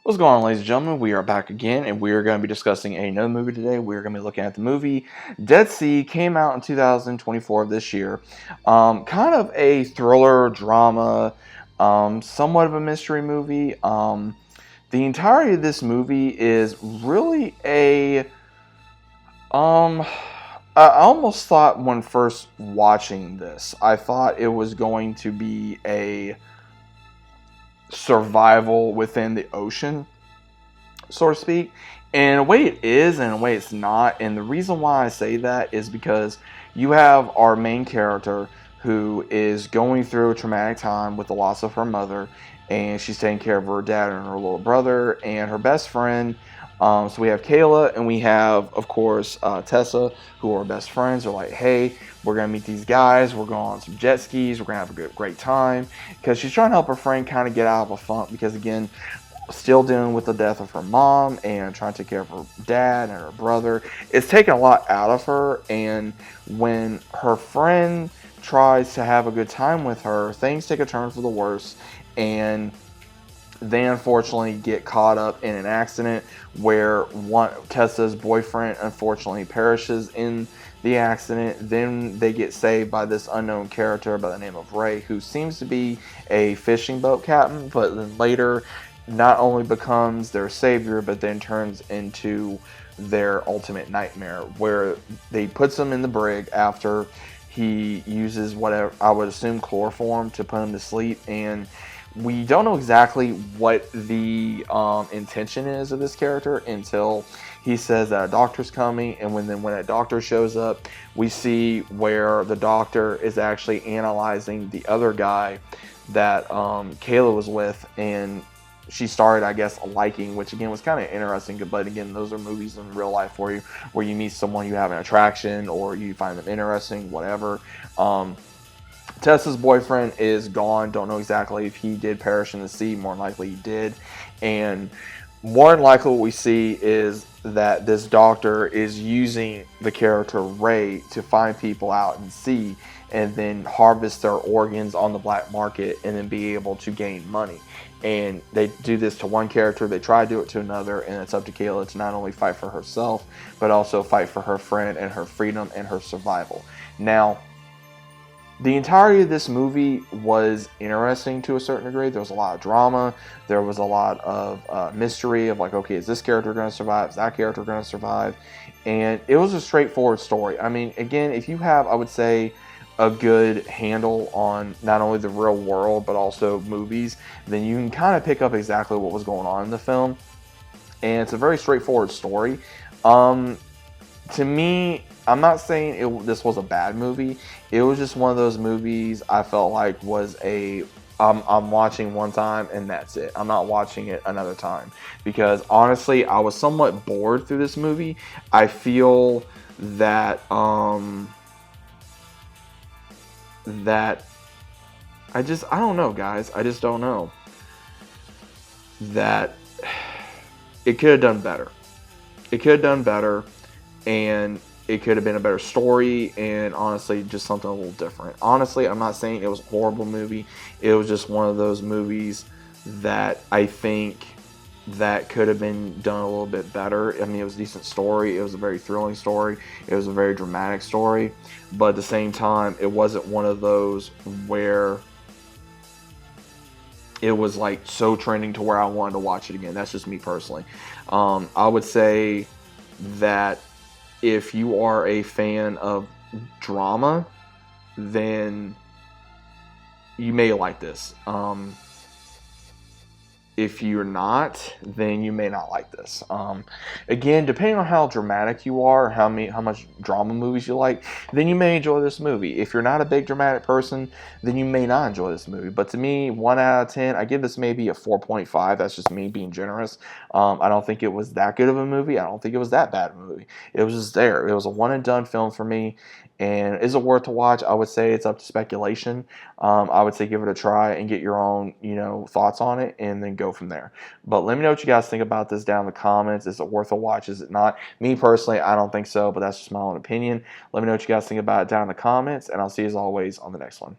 What's going on, ladies and gentlemen? We are back again, and we are going to be discussing another movie today. We're going to be looking at the movie Dead Sea. Came out in 2024 of this year. Kind of a thriller, drama, somewhat of a mystery movie. The entirety of this movie is really a... I almost thought when first watching this, I thought it was going to be a survival within the ocean, so to speak. And in a way it is, and in a way it's not. And the reason why I say that is because you have our main character who is going through a traumatic time with the loss of her mother, and she's taking care of her dad and her little brother and her best friend. So we have Kayla, and we have, of course, Tessa, who are best friends. They're like, hey, we're going to meet these guys. We're going on some jet skis. We're going to have a great time. Because she's trying to help her friend kind of get out of a funk. Because, again, still dealing with the death of her mom and trying to take care of her dad and her brother. It's taken a lot out of her. And when her friend tries to have a good time with her, things take a turn for the worse. And they unfortunately get caught up in an accident where Tessa's boyfriend unfortunately perishes in the accident. Then they get saved by this unknown character by the name of Ray, who seems to be a fishing boat captain, but then later not only becomes their savior, but then turns into their ultimate nightmare, where they puts him in the brig after he uses whatever, I would assume, chloroform to put him to sleep. And we don't know exactly what the intention is of this character until he says that a doctor's coming. And when that doctor shows up, we see where the doctor is actually analyzing the other guy that Kayla was with, and she started, I guess, liking, which again was kind of interesting. But again, those are movies in real life for you, where you meet someone, you have an attraction, or you find them interesting, whatever. Tessa's boyfriend is gone. Don't know exactly if he did perish in the sea. More than likely he did. And more than likely what we see is that this doctor is using the character Ray to find people out in sea and then harvest their organs on the black market and then be able to gain money. And they do this to one character, they try to do it to another, and it's up to Kayla to not only fight for herself, but also fight for her friend and her freedom and her survival. Now, the entirety of this movie was interesting to a certain degree. There was a lot of drama. There was a lot of mystery of like, okay, is this character going to survive? Is that character going to survive? And it was a straightforward story. I mean, again, if you have, I would say, a good handle on not only the real world, but also movies, then you can kind of pick up exactly what was going on in the film. And it's a very straightforward story. To me, I'm not saying this was a bad movie. It was just one of those movies I felt like was I'm watching one time and that's it. I'm not watching it another time. Because honestly, I was somewhat bored through this movie. I feel that I don't know, guys. I just don't know. That it could have done better. It could have done better. And it could have been a better story, and honestly, just something a little different. Honestly, I'm not saying it was a horrible movie. It was just one of those movies that I think that could have been done a little bit better. I mean, it was a decent story. It was a very thrilling story. It was a very dramatic story. But at the same time, it wasn't one of those where it was like so trending to where I wanted to watch it again. That's just me personally. I would say that if you are a fan of drama, then you may like this. If you're not, then you may not like this. Again, depending on how dramatic you are, how much drama movies you like, then you may enjoy this movie. If you're not a big dramatic person, then you may not enjoy this movie. But to me, 1 out of 10, I give this maybe a 4.5. That's just me being generous. I don't think it was that good of a movie. I don't think it was that bad of a movie. It was just there. It was a one and done film for me. And is it worth to watch? I would say it's up to speculation. I would say give it a try and get your own, thoughts on it, and then go from there. But let me know what you guys think about this down in the comments. Is it worth a watch? Is it not? Me personally, I don't think so, but that's just my own opinion. Let me know what you guys think about it down in the comments, and I'll see you as always on the next one.